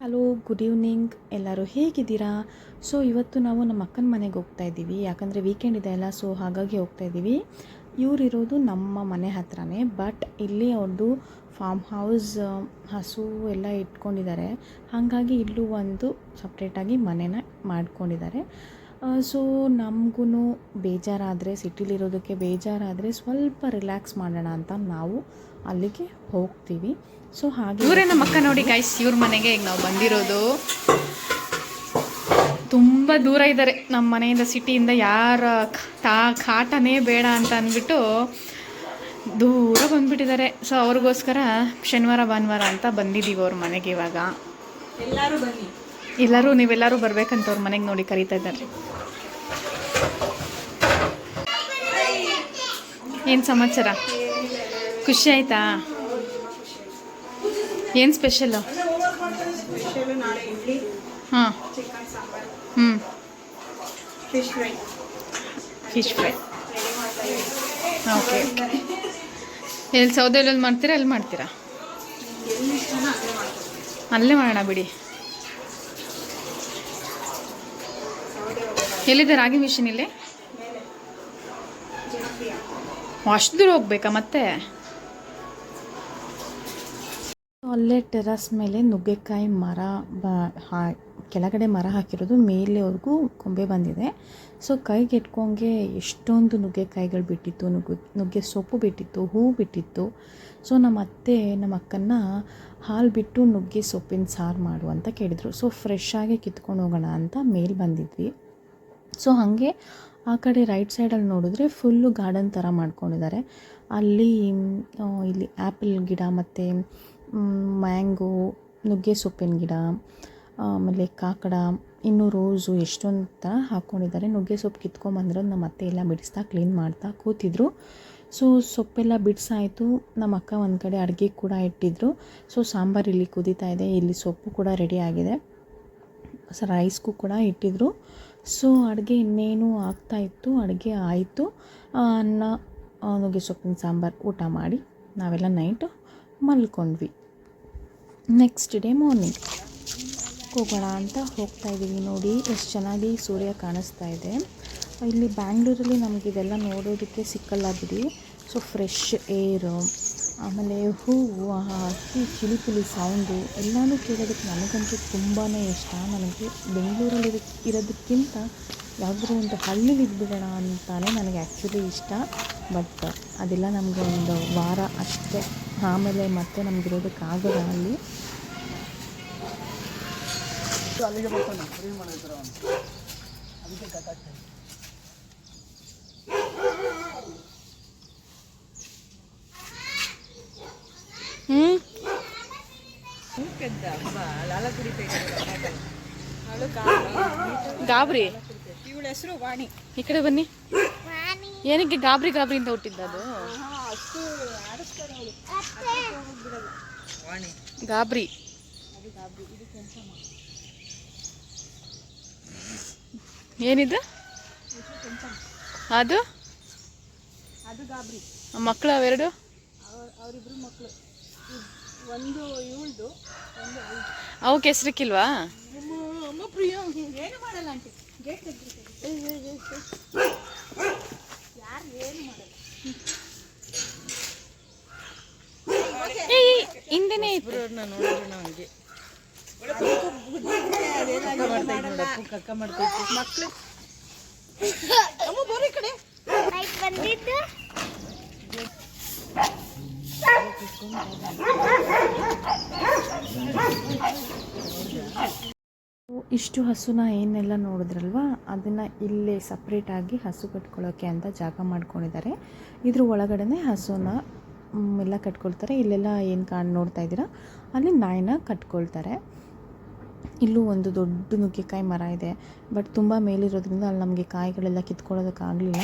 Hello, good evening. ಎಲ್ಲರೂ ಹೇಗಿದ್ದೀರಾ? So ಇವತ್ತು ನಾವು ನಮ್ಮ ಅಕ್ಕನ ಮನೆಗೆ ಹೋಗ್ತಾ ಇದ್ದೀವಿ. ಯಾಕಂದರೆ ವೀಕೆಂಡ್ ಇದೆ ಅಲ್ಲ, ಸೊ ಹಾಗಾಗಿ ಹೋಗ್ತಾ ಇದ್ದೀವಿ. ಇವರಿರೋದು ನಮ್ಮ ಮನೆ ಹತ್ರನೇ, ಬಟ್ ಇಲ್ಲಿ ಅವ್ರದ್ದು ಫಾರ್ಮ್ ಹೌಸ್, ಹಸು ಎಲ್ಲ ಇಟ್ಕೊಂಡಿದ್ದಾರೆ. ಹಾಗಾಗಿ ಇಲ್ಲೂ ಒಂದು ಸಪ್ರೇಟಾಗಿ ಮನೆನ ಮಾಡ್ಕೊಂಡಿದ್ದಾರೆ. ಸೊ ನಮಗೂ ಬೇಜಾರಾದರೆ, ಸಿಟಿಲಿರೋದಕ್ಕೆ ಬೇಜಾರಾದರೆ ಸ್ವಲ್ಪ ರಿಲ್ಯಾಕ್ಸ್ ಮಾಡೋಣ ಅಂತ ನಾವು ಅಲ್ಲಿಗೆ ಹೋಗ್ತೀವಿ. ಸೊ ಹಾಗೆ ಇವರೇ ನಮ್ಮ ಅಕ್ಕ ನೋಡಿ ಗೈಸ್, ಇವ್ರ ಮನೆಗೆ ಈಗ ನಾವು ಬಂದಿರೋದು. ತುಂಬ ದೂರ ಇದ್ದಾರೆ ನಮ್ಮ ಮನೆಯಿಂದ, ಸಿಟಿಯಿಂದ. ಯಾರ ಕಾಟನೇ ಬೇಡ ಅಂತ ಅಂದ್ಬಿಟ್ಟು ದೂರ ಬಂದುಬಿಟ್ಟಿದ್ದಾರೆ. ಸೊ ಅವ್ರಿಗೋಸ್ಕರ ಶನಿವಾರ ಭಾನುವಾರ ಅಂತ ಬಂದಿದ್ದೀವಿ ಅವ್ರ ಮನೆಗೆ. ಇವಾಗ ಎಲ್ಲರೂ ಬನ್ನಿ, ನೀವೆಲ್ಲರೂ ಬರ್ಬೇಕಂತ ಅವ್ರ ಮನೆಗೆ ನೋಡಿ ಕರೀತಾ ಇದ್ದಾರೆ. ಏನು ಸಮಾಚಾರ? ಖುಷಿ ಆಯ್ತಾ? ಏನು ಸ್ಪೆಷಲ್ಲು? ಹಾಂ, ಫಿಶ್ ಫ್ರೈ. ಓಕೆ. ಎಲ್ಲಿ ಸೌದೆಯಲ್ಲಿ ಮಾಡ್ತೀರಾ, ಎಲ್ಲಿ ಮಾಡ್ತೀರಾ? ಅಲ್ಲೇ ಮಾಡೋಣ ಬಿಡಿ. ಎಲ್ಲಿದೆ ರಾಗಿ ಮಿಷಿನ್? ಇಲ್ಲಿ ಅಷ್ಟು ದೂರ ಹೋಗ್ಬೇಕಾ ಮತ್ತೆ? ಅಲ್ಲೇ ಟೆರಸ್ ಮೇಲೆ ನುಗ್ಗೆಕಾಯಿ ಮರ ಕೆಳಗಡೆ ಮರ ಹಾಕಿರೋದು, ಮೇಲೆವರೆಗೂ ಕೊಂಬೆ ಬಂದಿದೆ. ಸೊ ಕೈಗೆ ಎಟ್ಕೊಂಗೆ ಎಷ್ಟೊಂದು ನುಗ್ಗೆಕಾಯಿಗಳು ಬಿಟ್ಟಿತ್ತು, ನುಗ್ಗೆ ಸೊಪ್ಪು ಬಿಟ್ಟಿತ್ತು, ಹೂವು ಬಿಟ್ಟಿತ್ತು. ಸೊ ನಮ್ಮ ಅತ್ತೆ ನಮ್ಮ ಅಕ್ಕನ್ನ ಹಾಲು ಬಿಟ್ಟು ನುಗ್ಗೆ ಸೊಪ್ಪಿನ ಸಾರು ಮಾಡು ಅಂತ ಕೇಳಿದರು. ಸೊ ಫ್ರೆಶ್ಶಾಗಿ ಕಿತ್ಕೊಂಡು ಹೋಗೋಣ ಅಂತ ಮೇಲೆ ಬಂದಿದ್ವಿ. ಸೊ ಹಾಗೆ ಆ ಕಡೆ ರೈಟ್ ಸೈಡಲ್ಲಿ ನೋಡಿದ್ರೆ ಫುಲ್ಲು ಗಾರ್ಡನ್ ಥರ ಮಾಡ್ಕೊಂಡಿದ್ದಾರೆ. ಅಲ್ಲಿ ಇಲ್ಲಿ ಆ್ಯಪಲ್ ಗಿಡ ಮತ್ತು ಮ್ಯಾಂಗೋ, ನುಗ್ಗೆ ಸೊಪ್ಪಿನ ಗಿಡ, ಆಮೇಲೆ ಕಾಕಡ, ಇನ್ನೂ ರೋಸು, ಎಷ್ಟೊಂದು ಥರ ಹಾಕ್ಕೊಂಡಿದ್ದಾರೆ. ನುಗ್ಗೆ ಸೊಪ್ಪು ಕಿತ್ಕೊಂಬಂದ್ರೆ ನಮ್ಮ ಅತ್ತೆ ಎಲ್ಲ ಬಿಡಿಸ್ತಾ ಕ್ಲೀನ್ ಮಾಡ್ತಾ ಕೂತಿದ್ರು. ಸೊ ಸೊಪ್ಪೆಲ್ಲ ಬಿಡಿಸಾಯಿತು. ನಮ್ಮ ಅಕ್ಕ ಒಂದು ಕಡೆ ಅಡುಗೆ ಕೂಡ ಇಟ್ಟಿದ್ರು. ಸೊ ಸಾಂಬಾರು ಇಲ್ಲಿ ಕುದೀತಾ ಇದೆ, ಇಲ್ಲಿ ಸೊಪ್ಪು ಕೂಡ ರೆಡಿ ಆಗಿದೆ. ಸೊ ರೈಸ್ಗೂ ಕೂಡ ಇಟ್ಟಿದ್ರು. ಸೊ ಅಡುಗೆ ಇನ್ನೇನು ಆಗ್ತಾಯಿತ್ತು, ಅಡುಗೆ ಆಯಿತು. ಅನ್ನ, ನುಗ್ಗೆ ಸೊಪ್ಪಿನ ಸಾಂಬಾರು ಊಟ ಮಾಡಿ ನಾವೆಲ್ಲ ನೈಟು ಮಲ್ಕೊಂಡ್ವಿ. ನೆಕ್ಸ್ಟ್ ಡೇ ಮಾರ್ನಿಂಗ್ ಹೋಗೋಣ ಅಂತ ಹೋಗ್ತಾಯಿದ್ದೀವಿ. ನೋಡಿ ಎಷ್ಟು ಚೆನ್ನಾಗಿ ಸೂರ್ಯ ಕಾಣಿಸ್ತಾ ಇದೆ. ಇಲ್ಲಿ ಬ್ಯಾಂಗ್ಳೂರಲ್ಲಿ ನಮಗಿದೆಲ್ಲ ನೋಡೋದಕ್ಕೆ ಸಿಕ್ಕಲ್ಲ ಬಿಡಿ. ಸೊ ಫ್ರೆಶ್ ಏರು, ಆಮೇಲೆ ಹೂವು, ಚಿಲಿಪಿಲಿ ಸೌಂಡು ಎಲ್ಲನೂ ಕೇಳೋದಕ್ಕೆ ನನಗಂತೂ ತುಂಬಾ ಇಷ್ಟ. ನನಗೆ ಬೆಂಗಳೂರಲ್ಲಿ ಇರೋದಕ್ಕಿಂತ ಯಾವುದಾದ್ರೂ ಒಂದು ಹಳ್ಳಿಲಿ ಇದ್ಬಿಡೋಣ ಅಂತಾನೆ ನನಗೆ ಆ್ಯಕ್ಚುಲಿ ಇಷ್ಟ. ಬಟ್ ಅದೆಲ್ಲ ನಮಗೆ ಒಂದು ವಾರ ಅಷ್ಟೇ, ಆಮೇಲೆ ಮತ್ತೆ ನಮಗಿರೋದಕ್ಕಾಗಲ್ಲ ಅಲ್ಲಿ. ಗಾಬ್ರಿ, ಇವಳ ಹೆಸರು ವಾಣಿ. ಈ ಕಡೆ ಬನ್ನಿ. ಏನಕ್ಕೆ ಗಾಬ್ರಿ ಅಂತ ಹುಟ್ಟಿದ್ದ ಅದು? ಗಾಬ್ರಿ. ಏನಿದು? ಅದು ಗಾಬ್ರಿ. ಮಕ್ಕಳು ಅವೆರಡು? ಅವರಿಬ್ರು ಮಕ್ಕಳು. ಒಂದು ಇವಳ್ದು, ಒಂದು ಅವಕ್ಕೆ ಹೆಸರಿಕ್ಕಿಲ್ವಾ? ಅಮ್ಮ ಪ್ರಿಯಾ ಏನು ಮಾಡಲ್ಲ ಆಂಟಿ. ಗೇಟ್ ಯಾರು ಏನು ಮಾಡಲ್ಲ. ಹಿಂದೆನೇ ಇತ್ತು. ನೋಡಿದ್ರು ನನಗೆ ಕಕ್ಕ ಮಾಡ್ತೈತಿ ಮಕ್ಕಳು. ಅಮ್ಮ ಬರೀ ಕಡೆ ಬಂದಿದ್ದು. ಇಷ್ಟು ಹಸುನ ಏನೆಲ್ಲ ನೋಡಿದ್ರಲ್ವ, ಅದನ್ನು ಇಲ್ಲೇ ಸಪ್ರೇಟಾಗಿ ಹಸು ಕಟ್ಕೊಳ್ಳೋಕ್ಕೆ ಅಂತ ಜಾಗ ಮಾಡ್ಕೊಂಡಿದ್ದಾರೆ. ಇದ್ರ ಒಳಗಡೆ ಹಸುನ ಎಲ್ಲ ಕಟ್ಕೊಳ್ತಾರೆ. ಇಲ್ಲೆಲ್ಲ ಏನು ನೋಡ್ತಾ ಇದ್ದೀರಾ, ಅಲ್ಲಿ ನಾಯಿನ ಕಟ್ಕೊಳ್ತಾರೆ. ಇಲ್ಲೂ ಒಂದು ದೊಡ್ಡ ನುಗ್ಗೆಕಾಯಿ ಮರ ಇದೆ. ಬಟ್ ತುಂಬ ಮೇಲಿರೋದ್ರಿಂದ ಅಲ್ಲಿ ನಮಗೆ ಕಾಯಿಗಳೆಲ್ಲ ಕಿತ್ಕೊಳ್ಳೋದಕ್ಕಾಗಲಿಲ್ಲ.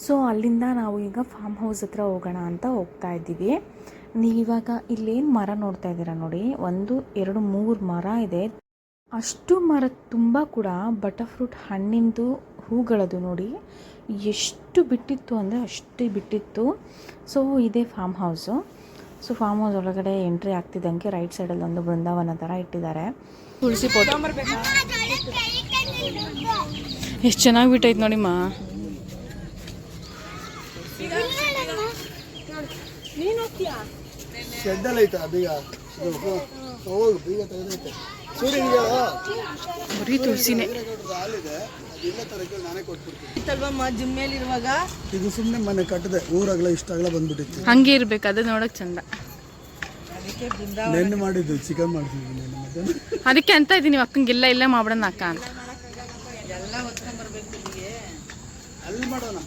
ಸೊ ಅಲ್ಲಿಂದ ನಾವು ಈಗ ಫಾರ್ಮ್ ಹೌಸ್ ಹತ್ರ ಹೋಗೋಣ ಅಂತ ಹೋಗ್ತಾ ಇದ್ದೀವಿ. ನೀವಿವಾಗ ಇಲ್ಲೇನು ಮರ ನೋಡ್ತಾ ಇದ್ದೀರಾ ನೋಡಿ, 1 2 3 ಮರ ಇದೆ. ಅಷ್ಟು ಮರ ತುಂಬ ಕೂಡ ಬಟರ್ಫ್ರೂಟ್ ಹಣ್ಣಿಂದು ಹೂಗಳದು ನೋಡಿ ಎಷ್ಟು ಬಿಟ್ಟಿತ್ತು ಅಂದರೆ ಅಷ್ಟೇ ಬಿಟ್ಟಿತ್ತು. ಸೊ ಇದೇ form house. So farm house ಒಳಗಡೆ ಎಂಟ್ರಿ ಆಗ್ತಿದ್ದಂಗೆ ರೈಟ್ ಸೈಡಲ್ಲಿ ಒಂದು ಬೃಂದಾವನ ಥರ ಇಟ್ಟಿದ್ದಾರೆ. ತುಳಸಿ ಪೋಟ ಎಷ್ಟು ಚೆನ್ನಾಗಿ ಬಿಟ್ಟೈತೆ ನೋಡಿಮ್ಮ. ಬರೀ ತುಳಸಿನೇ ಜಿಮ್ಮೇಲಿರುವಾಗ ಇದು ಸುಮ್ಮನೆ ಮನೆ ಕಟ್ಟದೆ ಊರಾಗಲ ಇಷ್ಟಾಗಲ ಬಂದ್ಬಿಟ್ಟಿತ್ತು. ಹಂಗೆ ಇರ್ಬೇಕು, ಅದು ನೋಡಕ್ ಚಂದ. ನೆನ್ನೆ ಮಾಡಿದ್ದು ಚಿಕನ್ ಮಾಡ್ತಿದ್ವಿ ನೆನ್ನೆ ಮಧ್ಯಾಹ್ನ. ಅದಕ್ಕೆ ಅಂತ ಇದೀನಿ ಅಕ್ಕಂಗೆಲ್ಲ ಇಲ್ಲೇ ಮಾಡ್ಬಿಡೋಣ ಅಕ್ಕ ಅಂತ. ಅಲ್ಲಿ ಮಾಡೋಣ.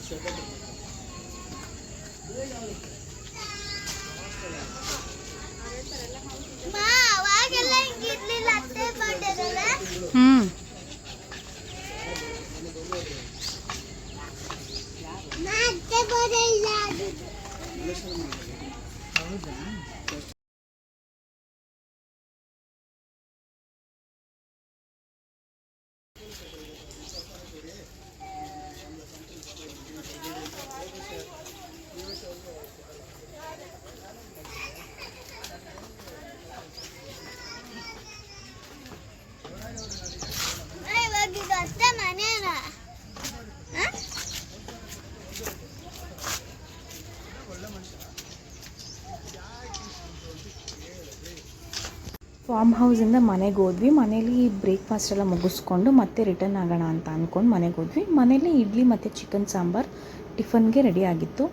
ಫಾರ್ಮ್ ಹೌಸಿಂದ ಮನೆಗೆ ಹೋದ್ವಿ. ಮನೇಲಿ ಬ್ರೇಕ್ಫಾಸ್ಟ್ ಎಲ್ಲ ಮುಗಿಸ್ಕೊಂಡು ಮತ್ತೆ ರಿಟರ್ನ್ ಆಗೋಣ ಅಂತ ಅಂದ್ಕೊಂಡು ಮನೆಗೆ ಹೋದ್ವಿ. ಮನೇಲಿ ಇಡ್ಲಿ ಮತ್ತು ಚಿಕನ್ ಸಾಂಬಾರು ಟಿಫನ್ಗೆ ರೆಡಿ ಆಗಿತ್ತು.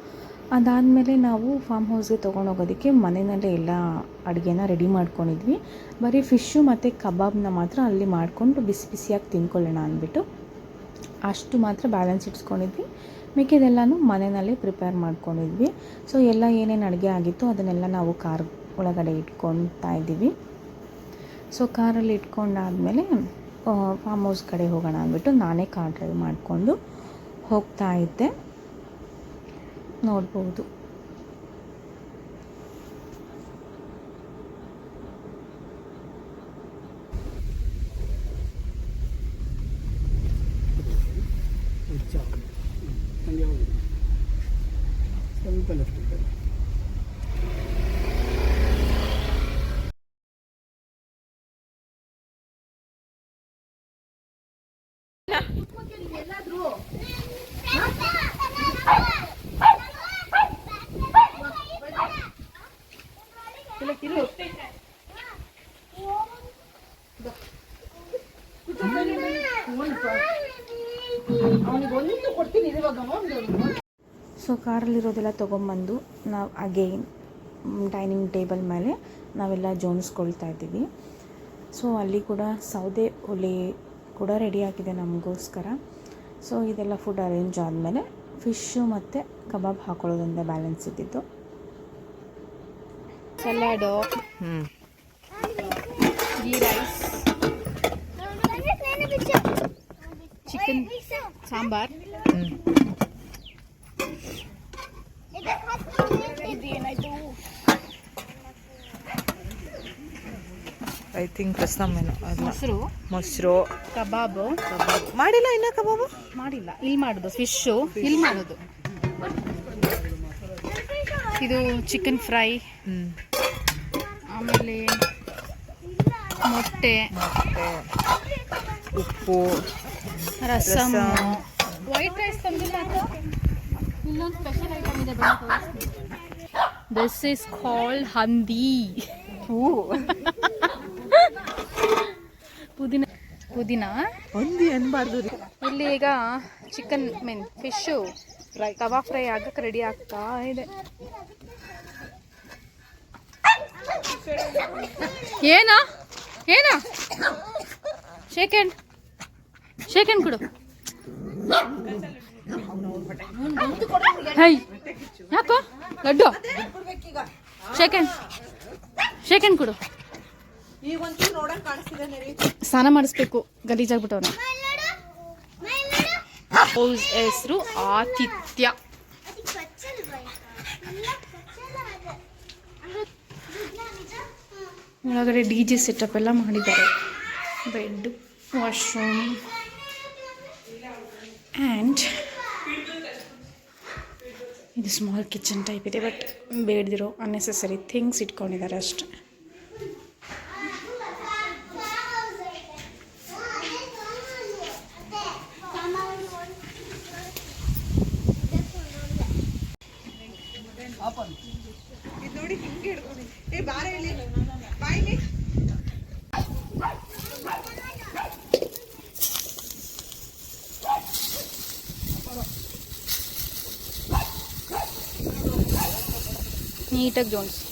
ಅದಾದಮೇಲೆ ನಾವು ಫಾರ್ಮ್ ಹೌಸ್ಗೆ ತೊಗೊಂಡೋಗೋದಕ್ಕೆ ಮನೆಯಲ್ಲೇ ಎಲ್ಲ ಅಡುಗೆನ ರೆಡಿ ಮಾಡ್ಕೊಂಡಿದ್ವಿ. ಬರೀ ಫಿಶ್ಶು ಮತ್ತು ಕಬಾಬ್ನ ಮಾತ್ರ ಅಲ್ಲಿ ಮಾಡಿಕೊಂಡು ಬಿಸಿ ಬಿಸಿಯಾಗಿ ತಿನ್ಕೊಳ್ಳೋಣ ಅಂದ್ಬಿಟ್ಟು ಅಷ್ಟು ಮಾತ್ರ ಬ್ಯಾಲೆನ್ಸ್ ಇಟ್ಸ್ಕೊಂಡಿದ್ವಿ. ಮಿಕ್ಕಿದೆಲ್ಲನೂ ಮನೆಯಲ್ಲೇ ಪ್ರಿಪೇರ್ ಮಾಡ್ಕೊಂಡಿದ್ವಿ. ಸೊ ಎಲ್ಲ ಏನೇನು ಅಡುಗೆ ಆಗಿತ್ತು ಅದನ್ನೆಲ್ಲ ನಾವು ಕಾರ್ ಒಳಗಡೆ ಇಟ್ಕೊಳ್ತಾ ಇದ್ದೀವಿ. ಸೊ ಕಾರಲ್ಲಿ ಇಟ್ಕೊಂಡಾದಮೇಲೆ ಫಾರ್ಮ್ ಹೌಸ್ ಕಡೆ ಹೋಗೋಣ ಅಂದ್ಬಿಟ್ಟು ನಾನೇ ಕಾರ್ ಡ್ರೈವ್ ಮಾಡಿಕೊಂಡು ಹೋಗ್ತಾ ಇದ್ದೆ. ನೋಡ್ಬೋದು ಸ್ವಲ್ಪ ಲೆಫ್ಟ್ ಸೊ ಕಾರಲ್ಲಿರೋದೆಲ್ಲ ತೊಗೊಂಬಂದು ನಾವು ಅಗೈನ್ ಡೈನಿಂಗ್ ಟೇಬಲ್ ಮೇಲೆ ನಾವೆಲ್ಲ ಜೋಡಿಸ್ಕೊಳ್ತಾ ಇದ್ದೀವಿ. ಸೊ ಅಲ್ಲಿ ಕೂಡ ಸೌದೆ ಒಲೆ ಕೂಡ ರೆಡಿ ಆಗಿದೆ ನಮಗೋಸ್ಕರ. ಸೊ ಇದೆಲ್ಲ ಫುಡ್ ಅರೇಂಜ್ ಆದಮೇಲೆ ಫಿಶ್ಶು ಮತ್ತು ಕಬಾಬ್ ಹಾಕೊಳ್ಳೋದ್ರಿಂದ ಬ್ಯಾಲೆನ್ಸ್ ಇದ್ದಿದ್ದು. Salad, ghee rice, chicken sambar, I think ರಸಮೇನು ಮೊಸರು ಕಬಾಬು ಮಾಡಿಲ್ಲ ಇನ್ನ ಕಬಾಬು ಮಾಡಿಲ್ಲ. ಇಲ್ಲಿ ಮಾಡೋದು ಫಿಶ್ಶು, ಇಲ್ಲಿ ಮಾಡೋದು. ಇದು ಚಿಕನ್ ಫ್ರೈ, ಆಮೇಲೆ ಮೊಟ್ಟೆ, ಉಪ್ಪು, ರಸಮ್, ವೈಟ್ ರೈಸ್ ತಂದಿಲ್ಲ. ಇಲ್ಲೊಂದು ಸ್ಪೆಷಲ್ ಐಟಮ್ ಇದೆ, ದಿಸ್ ಇಸ್ ಕಾಲ್ಡ್ ಹಂದಿ. ಪುದೀನ ಹಂದಿ ಅನ್ಬಾರ್ದು. ಇಲ್ಲಿ ಈಗ ಚಿಕನ್ ಫಿಶ್ಶು ತವಾ ಫ್ರೈ ಆಗಕ್ಕೆ ರೆಡಿ ಆಗ್ತಾ ಇದೆ. ಏನಾ ಏನಾ ಶೇಕೆಂಡ್ ಕೊಡು. ಹೈ ಯಾಕೋ ಲಡ್ಡು ಶೇಕೆಂಡ್ ಕೊಡು. ಈಗ ಒಂಚೂರು ನೋಡಕ್ ಕಾಣಿಸ್ತಿದೆ ನರಿ. ಸ್ನಾನ ಮಾಡಿಸ್ಬೇಕು, ಗಲೀಜಾಗ್ಬಿಟ್ಟವನ. ಹೆಸರು ಆತಿಥ್ಯ. ಒಳಗಡೆ DJ ಸೆಟಪ್ ಎಲ್ಲ ಮಾಡಿದ್ದಾರೆ. ಬೆಡ್, ವಾಶ್ರೂಮ್ ಆ್ಯಂಡ್ ಇದು ಸ್ಮಾಲ್ ಕಿಚನ್ ಟೈಪ್ ಇದೆ. ಬಟ್ ಬೇಡದಿರೋ ಅನ್ನೆಸೆಸರಿ ಥಿಂಗ್ಸ್ ಇಟ್ಕೊಂಡಿದ್ದಾರೆ ಅಷ್ಟೆ. ಇದು ನೋಡಿ ಹಿಂಗೆ ಹಿಡ್ಕೊಂಡು ಬಾರ ಇಲ್ಲಿ ಬಾಯಿಲಿ. ನೀಟಾಗಿ ಜೋಡಿಸಿ.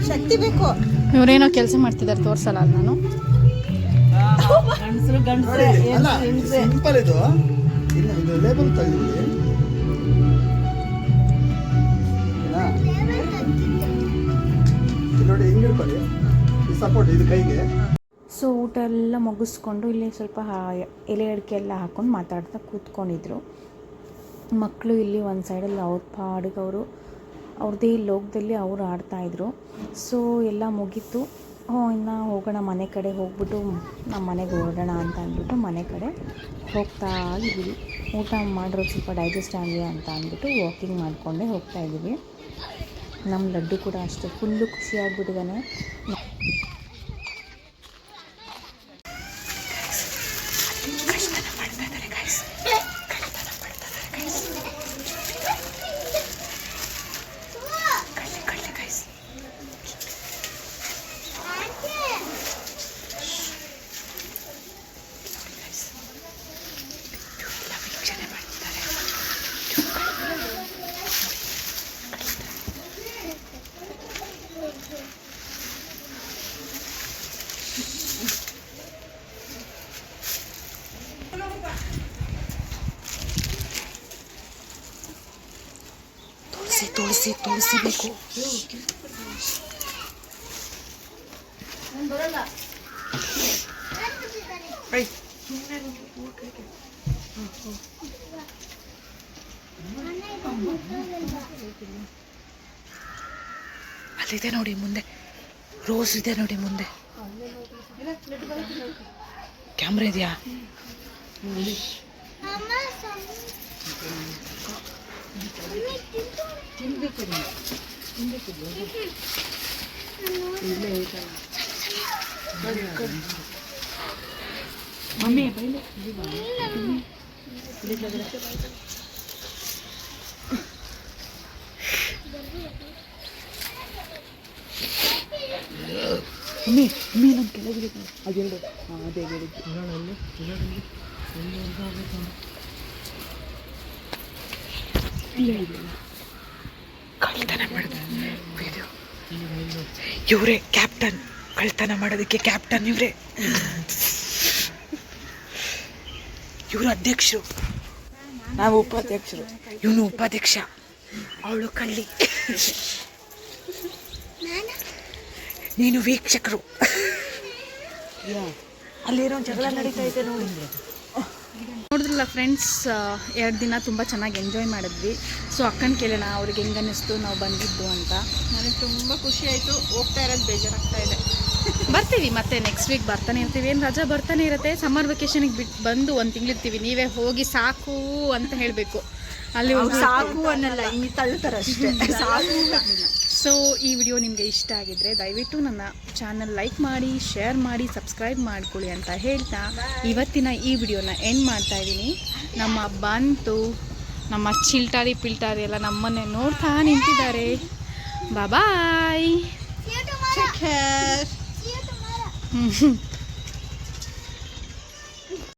ಶಕ್ತಿ ಬೇಕು. ಇವರೇನೋ ಕೆಲಸ ಮಾಡ್ತಿದ್ದಾರೆ, ತೋರ್ಸಲ್ಲ ಅಲ್ಲ ನಾನು. ಸಿಂಪಲ್ ಇದು ಲೇಬಲ್ ತೆಗೆದಿದೆ. ನೋಡಿ ಹಿಂಗೆ ಹಿಡ್ಕೊಳ್ಳಿ, ಸಪೋರ್ಟ್ ಇದು ಕೈಗೆ. ಸೊ ಊಟ ಎಲ್ಲ ಮುಗಿಸ್ಕೊಂಡು ಇಲ್ಲಿ ಸ್ವಲ್ಪ ಎಲೆ ಅಡಿಕೆ ಎಲ್ಲ ಹಾಕ್ಕೊಂಡು ಮಾತಾಡ್ತಾ ಕೂತ್ಕೊಂಡಿದ್ರು. ಮಕ್ಕಳು ಇಲ್ಲಿ ಒಂದು ಸೈಡಲ್ಲಿ ಅವ್ರ ಪಾಡಿಗೆ ಅವರು ಅವ್ರದ್ದೇ ಲೋಕದಲ್ಲಿ ಅವರು ಆಡ್ತಾಯಿದ್ರು. ಸೊ ಎಲ್ಲ ಮುಗೀತು. ಇನ್ನು ಹೋಗೋಣ ಮನೆ ಕಡೆ, ಹೋಗ್ಬಿಟ್ಟು ನಮ್ಮ ಮನೆಗೆ ಹೊರಡೋಣ ಅಂತ ಅಂದ್ಬಿಟ್ಟು ಮನೆ ಕಡೆ ಹೋಗ್ತಾ ಇದ್ದೀವಿ. ಊಟ ಮಾಡಿರೋದು ಸ್ವಲ್ಪ ಡೈಜೆಸ್ಟ್ ಆಗಲಿ ಅಂತ ಅಂದ್ಬಿಟ್ಟು ವಾಕಿಂಗ್ ಮಾಡಿಕೊಂಡೇ ಹೋಗ್ತಾಯಿದ್ದೀವಿ. ನಮ್ಮ ಲಡ್ಡು ಕೂಡ ಅಷ್ಟೇ ಫುಲ್ಲು ಖುಷಿಯಾಗ್ಬಿಟ್ಟಿದ್ದಾನೆ. ತುಳಸಿ ಬೇಕು. ಅಲ್ಲಿದೆ ನೋಡಿ ಮುಂದೆ, ರೋಸ್ ಇದೆ ನೋಡಿ ಮುಂದೆ. ಕ್ಯಾಮ್ರಾ ಇದೆಯಾ? ಮಮ್ಮಿ ನಮ್ಮ ಕೆಳಗಿದೆ ಅದೆರಡು. ಅದೇ ಕಳ್ತನ ಮಾಡಿದ ವಿಡಿಯೋ ಇವರೇ ಕ್ಯಾಪ್ಟನ್. ಕಳ್ತನ ಮಾಡೋದಕ್ಕೆ ಕ್ಯಾಪ್ಟನ್ ಇವರೇ. ಇವರು ಅಧ್ಯಕ್ಷರು, ನಾವು ಉಪಾಧ್ಯಕ್ಷರು. ಇವನು ಉಪಾಧ್ಯಕ್ಷ, ಅವಳು ಕಳ್ಳಿ, ನೀನು ವೀಕ್ಷಕರು. ಅಲ್ಲೇನೋ ಜಗಳ ನಡೀತಾ ಇದೆ ನೋಡಿ. ನೋಡಿದ್ರಲ್ಲ ಫ್ರೆಂಡ್ಸ್, 2 ದಿನ ತುಂಬ ಚೆನ್ನಾಗಿ ಎಂಜಾಯ್ ಮಾಡಿದ್ವಿ. ಸೊ ಅಕ್ಕನ ಕೇಳೋಣ ಅವ್ರಿಗೆ ಹೆಂಗೆ ಅನ್ನಿಸ್ತು ನಾವು ಬಂದಿದ್ದು ಅಂತ. ನನಗೆ ತುಂಬ ಖುಷಿ ಆಯಿತು. ಹೋಗ್ತಾ ಇರೋದು ಬೇಜಾರಾಗ್ತಾ ಇದೆ. ಬರ್ತೀವಿ ಮತ್ತೆ ನೆಕ್ಸ್ಟ್ ವೀಕ್ ಬರ್ತಾನೆ ಇರ್ತೀವಿ. ಏನು ರಜಾ ಬರ್ತಾನೆ ಇರುತ್ತೆ. ಸಮ್ಮರ್ ವೆಕೇಷನಿಗೆ ಬಿಟ್ಟು ಬಂದು 1 ತಿಂಗಳಿರ್ತೀವಿ. ನೀವೇ ಹೋಗಿ ಸಾಕು ಅಂತ ಹೇಳಬೇಕು. ಅಲ್ಲಿ ಸಾಕು ಅನ್ನಲ್ಲ, ಹಿಂಗೆ ತಳ್ತಾರೆ ಅಷ್ಟೇ. ಸೊ ಈ ವಿಡಿಯೋ ನಿಮಗೆ ಇಷ್ಟ ಆಗಿದ್ದರೆ ದಯವಿಟ್ಟು ನನ್ನ ಚಾನಲ್ ಲೈಕ್ ಮಾಡಿ, ಶೇರ್ ಮಾಡಿ, ಸಬ್ಸ್ಕ್ರೈಬ್ ಮಾಡ್ಕೊಳ್ಳಿ ಅಂತ ಹೇಳ್ತಾ ಇವತ್ತಿನ ಈ ವಿಡಿಯೋನ ಎಂಡ್ ಮಾಡ್ತಾ ಇದ್ದೀನಿ. ನಮ್ಮ ಬಂತು ನಮ್ಮ ಚಿಲ್ಟಾರಿ ಪಿಲ್ಟಾರಿ ಎಲ್ಲ ನಮ್ಮನ್ನೇ ನೋಡ್ತಾ ನಿಂತಿದ್ದಾರೆ. ಬಾಯ್. Take care.